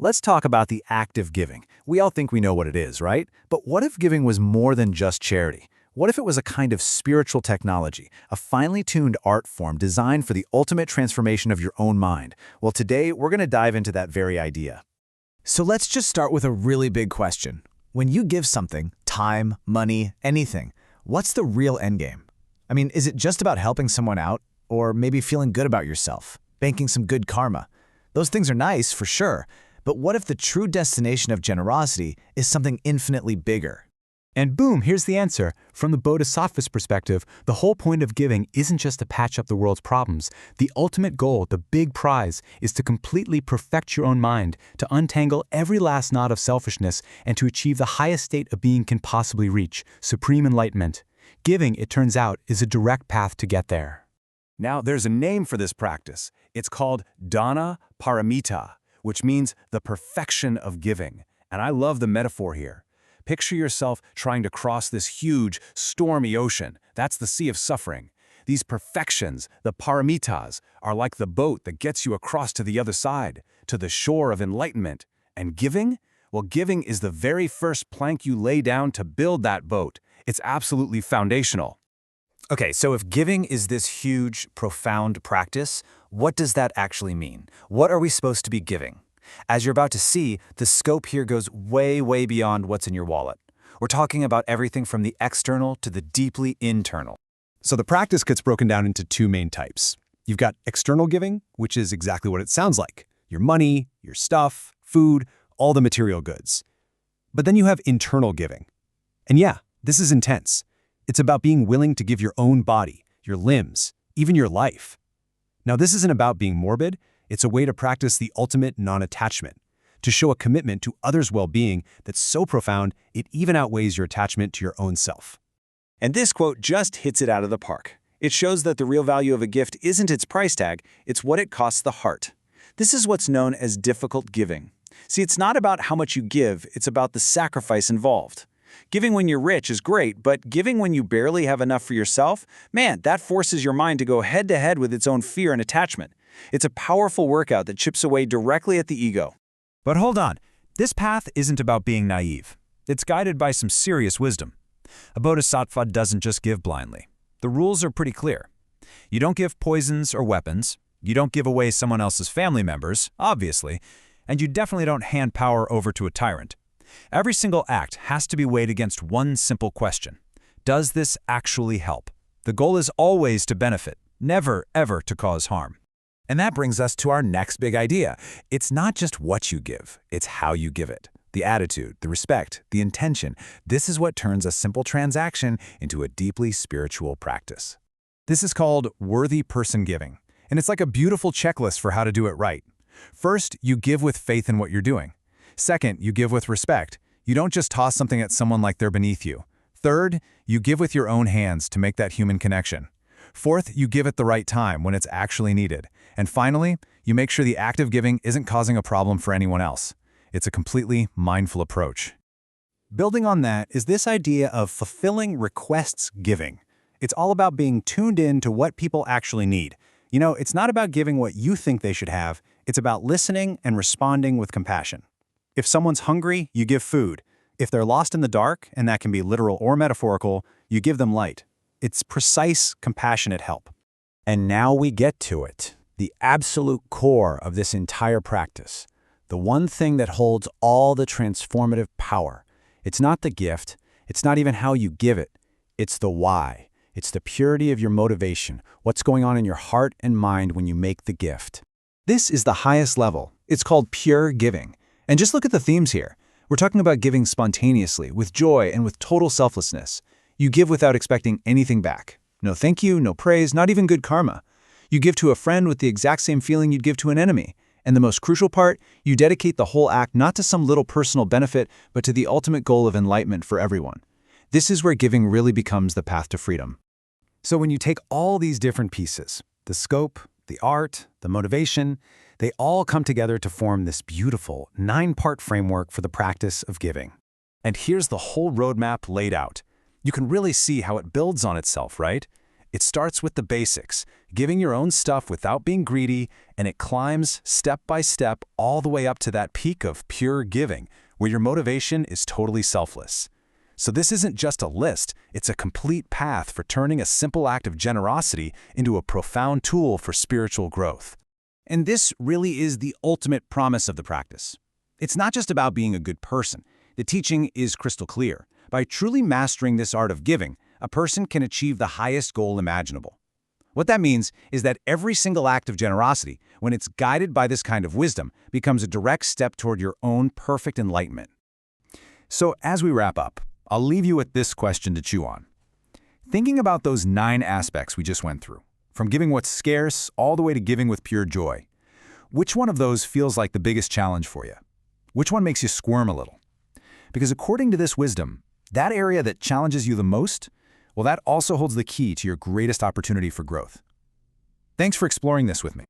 Let's talk about the act of giving. We all think we know what it is, right? But what if giving was more than just charity? What if it was a kind of spiritual technology, a finely tuned art form designed for the ultimate transformation of your own mind? Well, today we're going to dive into that very idea. So let's just start with a really big question. When you give something, time, money, anything, what's the real endgame? I mean, is it just about helping someone out? Or maybe feeling good about yourself, banking some good karma? Those things are nice, for sure, but what if the true destination of generosity is something infinitely bigger? And boom, here's the answer. From the Bodhisattva's perspective, the whole point of giving isn't just to patch up the world's problems. The ultimate goal, the big prize, is to completely perfect your own mind, to untangle every last knot of selfishness, and to achieve the highest state a being can possibly reach, supreme enlightenment. Giving, it turns out, is a direct path to get there. Now, there's a name for this practice. It's called Dana Paramita, which means the perfection of giving. And I love the metaphor here. Picture yourself trying to cross this huge, stormy ocean. That's the sea of suffering. These perfections, the paramitas, are like the boat that gets you across to the other side, to the shore of enlightenment. And giving? Well, giving is the very first plank you lay down to build that boat. It's absolutely foundational. Okay, so if giving is this huge, profound practice, what does that actually mean? What are we supposed to be giving? As you're about to see, the scope here goes way, way beyond what's in your wallet. We're talking about everything from the external to the deeply internal. So the practice gets broken down into two main types. You've got external giving, which is exactly what it sounds like. Your money, your stuff, food, all the material goods. But then you have internal giving. And yeah, this is intense. It's about being willing to give your own body, your limbs, even your life. Now, this isn't about being morbid. It's a way to practice the ultimate non-attachment, to show a commitment to others' well-being that's so profound it even outweighs your attachment to your own self. And this quote just hits it out of the park. It shows that the real value of a gift isn't its price tag, it's what it costs the heart. This is what's known as difficult giving. See, it's not about how much you give, it's about the sacrifice involved. Giving when you're rich is great, but giving when you barely have enough for yourself, man, that forces your mind to go head-to-head with its own fear and attachment. It's a powerful workout that chips away directly at the ego. But hold on, this path isn't about being naive. It's guided by some serious wisdom. A bodhisattva doesn't just give blindly. The rules are pretty clear. You don't give poisons or weapons. You don't give away someone else's family members, obviously. And you definitely don't hand power over to a tyrant. Every single act has to be weighed against one simple question. Does this actually help? The goal is always to benefit, never, ever to cause harm. And that brings us to our next big idea. It's not just what you give, it's how you give it. The attitude, the respect, the intention. This is what turns a simple transaction into a deeply spiritual practice. This is called worthy person giving, and it's like a beautiful checklist for how to do it right. First, you give with faith in what you're doing. Second, you give with respect. You don't just toss something at someone like they're beneath you. Third, you give with your own hands to make that human connection. Fourth, you give at the right time when it's actually needed. And finally, you make sure the act of giving isn't causing a problem for anyone else. It's a completely mindful approach. Building on that is this idea of fulfilling requests giving. It's all about being tuned in to what people actually need. You know, it's not about giving what you think they should have. It's about listening and responding with compassion. If someone's hungry, you give food. If they're lost in the dark, and that can be literal or metaphorical, you give them light. It's precise, compassionate help. And now we get to it, the absolute core of this entire practice. The one thing that holds all the transformative power. It's not the gift. It's not even how you give it. It's the why. It's the purity of your motivation, what's going on in your heart and mind when you make the gift. This is the highest level. It's called pure giving. And just look at the themes here. We're talking about giving spontaneously, with joy and with total selflessness. You give without expecting anything back. No thank you, no praise, not even good karma. You give to a friend with the exact same feeling you'd give to an enemy. And the most crucial part, you dedicate the whole act not to some little personal benefit, but to the ultimate goal of enlightenment for everyone. This is where giving really becomes the path to freedom. So when you take all these different pieces, the scope, the art, the motivation, they all come together to form this beautiful 9-part framework for the practice of giving. And here's the whole roadmap laid out. You can really see how it builds on itself, right? It starts with the basics, giving your own stuff without being greedy, and it climbs step by step all the way up to that peak of pure giving, where your motivation is totally selfless. So this isn't just a list, it's a complete path for turning a simple act of generosity into a profound tool for spiritual growth. And this really is the ultimate promise of the practice. It's not just about being a good person. The teaching is crystal clear. By truly mastering this art of giving, a person can achieve the highest goal imaginable. What that means is that every single act of generosity, when it's guided by this kind of wisdom, becomes a direct step toward your own perfect enlightenment. So as we wrap up, I'll leave you with this question to chew on. Thinking about those 9 aspects we just went through, from giving what's scarce all the way to giving with pure joy, which one of those feels like the biggest challenge for you? Which one makes you squirm a little? Because according to this wisdom, that area that challenges you the most, well, that also holds the key to your greatest opportunity for growth. Thanks for exploring this with me.